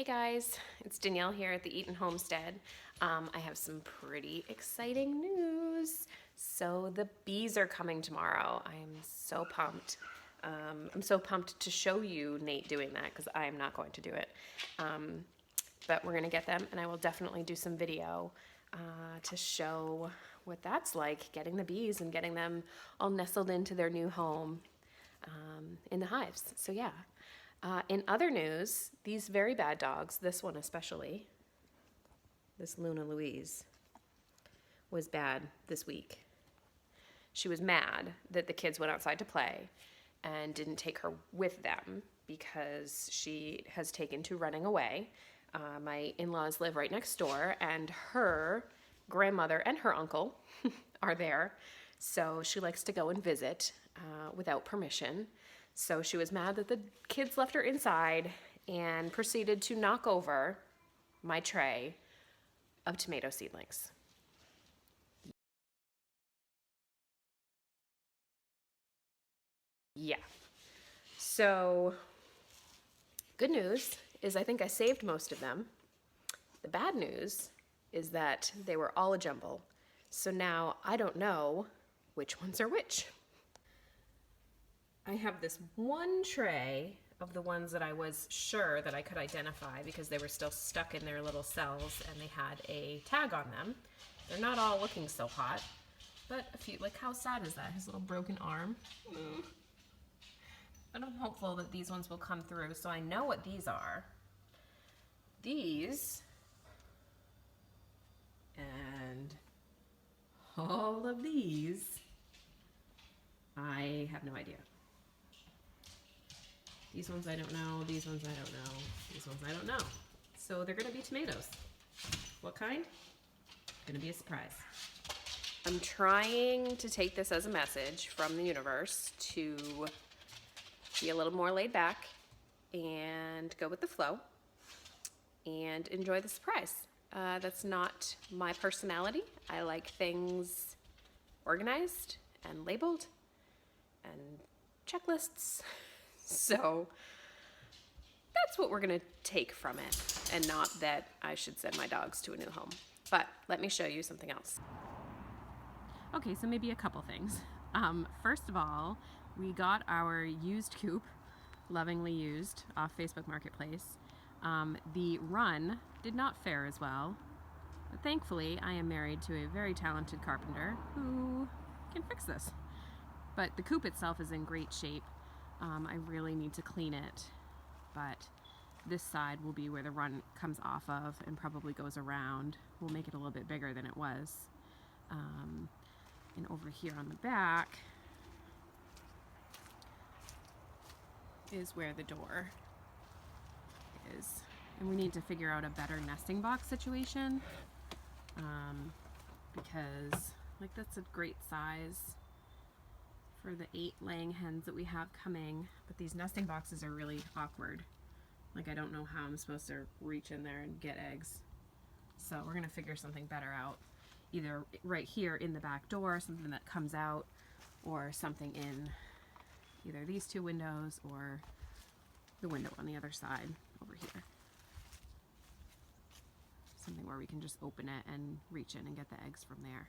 Hey guys, it's Danielle here at the Eaton Homestead. I have some pretty exciting news. So the bees are coming tomorrow. I'm so pumped. I'm so pumped to show you Nate doing that because I am not going to do it. But we're gonna get them, and I will definitely do some video to show what that's like, getting the bees and getting them all nestled into their new home in the hives. So yeah. In other news, these very bad dogs, this one especially, this Luna Louise, was bad this week. She was mad that the kids went outside to play and didn't take her with them because she has taken to running away. My in-laws live right next door, and her grandmother and her uncle are there, so she likes to go and visit without permission. So she was mad that the kids left her inside and proceeded to knock over my tray of tomato seedlings. Yeah. So, good news is I think I saved most of them. The bad news is that they were all a jumble. So now I don't know which ones are which. I have this one tray of the ones that I was sure that I could identify because they were still stuck in their little cells and they had a tag on them. They're not all looking so hot, but a few, like how sad is that? His little broken arm. But I'm hopeful that these ones will come through, so I know what these are. These and all of these, I have no idea. These ones I don't know, these ones I don't know, these ones I don't know. So they're gonna be tomatoes. What kind? Gonna be a surprise. I'm trying to take this as a message from the universe to be a little more laid back and go with the flow and enjoy the surprise. That's not my personality. I like things organized and labeled and checklists. So that's what we're gonna take from it, and not that I should send my dogs to a new home. But let me show you something else. Okay, so maybe a couple things. First of all, we got our used coop, lovingly used, off Facebook Marketplace. The run did not fare as well, but thankfully I am married to a very talented carpenter who can fix this. But the coop itself is in great shape. I really need to clean it, but this side will be where the run comes off of and probably goes around. We'll make it a little bit bigger than it was. And over here on the back is where the door is. And we need to figure out a better nesting box situation because like that's a great size for the 8 laying hens that we have coming, but these nesting boxes are really awkward. Like I don't know how I'm supposed to reach in there and get eggs. So we're gonna figure something better out. Either right here in the back door, something that comes out, or something in either these 2 windows or the window on the other side over here. Something where we can just open it and reach in and get the eggs from there.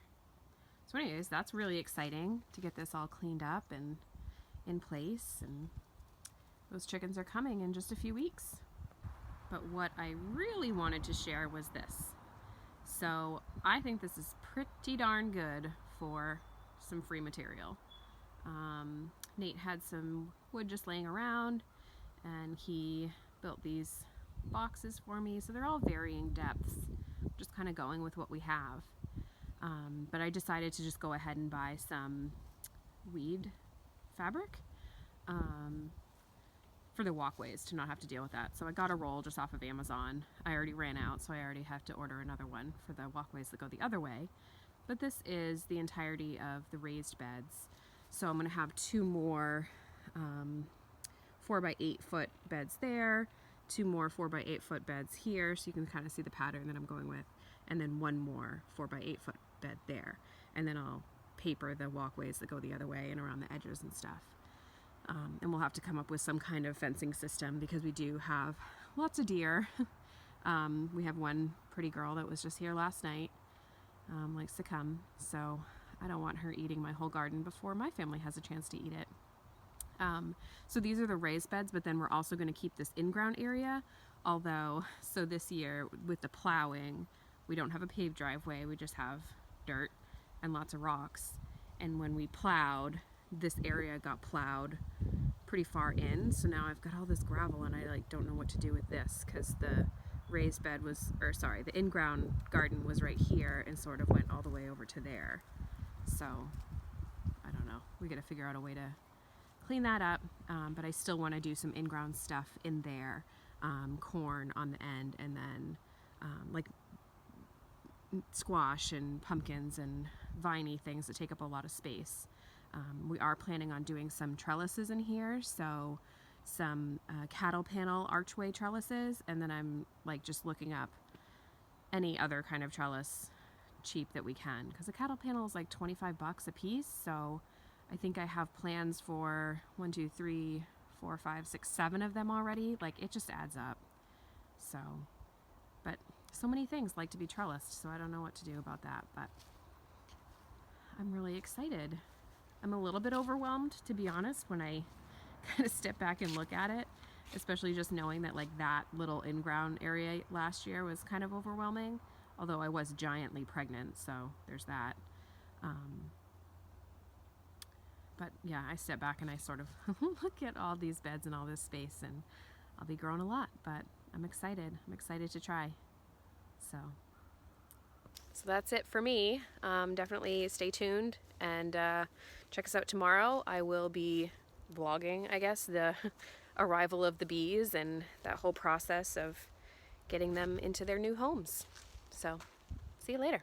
So anyways, that's really exciting to get this all cleaned up and in place, and those chickens are coming in just a few weeks. But what I really wanted to share was this. So I think this is pretty darn good for some free material. Nate had some wood just laying around and he built these boxes for me. So they're all varying depths, just kind of going with what we have. But I decided to just go ahead and buy some weed fabric for the walkways to not have to deal with that. So I got a roll just off of Amazon. I already ran out, so I already have to order another one for the walkways that go the other way. But this is the entirety of the raised beds. So I'm gonna have 2 more 4 by 8 foot beds there, 2 more 4 by 8 foot beds here, so you can kind of see the pattern that I'm going with, and then 1 more 4 by 8 foot bed there. And then I'll paper the walkways that go the other way and around the edges and stuff. And we'll have to come up with some kind of fencing system because we do have lots of deer We have one pretty girl that was just here last night, likes to come, so I don't want her eating my whole garden before my family has a chance to eat it. So these are the raised beds, but then we're also going to keep this in-ground area. Although, so this year with the plowing, we don't have a paved driveway, we just have dirt and lots of rocks. And when we plowed, this area got plowed pretty far in, so now I've got all this gravel and I like don't know what to do with this, because the raised bed was, or sorry, the in-ground garden was right here and sort of went all the way over to there. So I don't know, we gotta figure out a way to clean that up, but I still want to do some in-ground stuff in there, corn on the end, and then like squash and pumpkins and viney things that take up a lot of space. We are planning on doing some trellises in here, so some cattle panel archway trellises, and then I'm like just looking up any other kind of trellis cheap that we can, because a cattle panel is like 25 bucks a piece, so I think I have plans for 1, 2, 3, 4, 5, 6, 7 of them already. Like, it just adds up. So, but so many things like to be trellised, so I don't know what to do about that, but I'm really excited. I'm a little bit overwhelmed, to be honest, when I kind of step back and look at it, especially just knowing that like that little in-ground area last year was kind of overwhelming, although I was giantly pregnant, so there's that. But yeah, I step back and I sort of look at all these beds and all this space, and I'll be growing a lot, but I'm excited. I'm excited to try. So that's it for me. Definitely stay tuned and check us out tomorrow. I will be vlogging, I guess, the arrival of the bees and that whole process of getting them into their new homes. So see you later.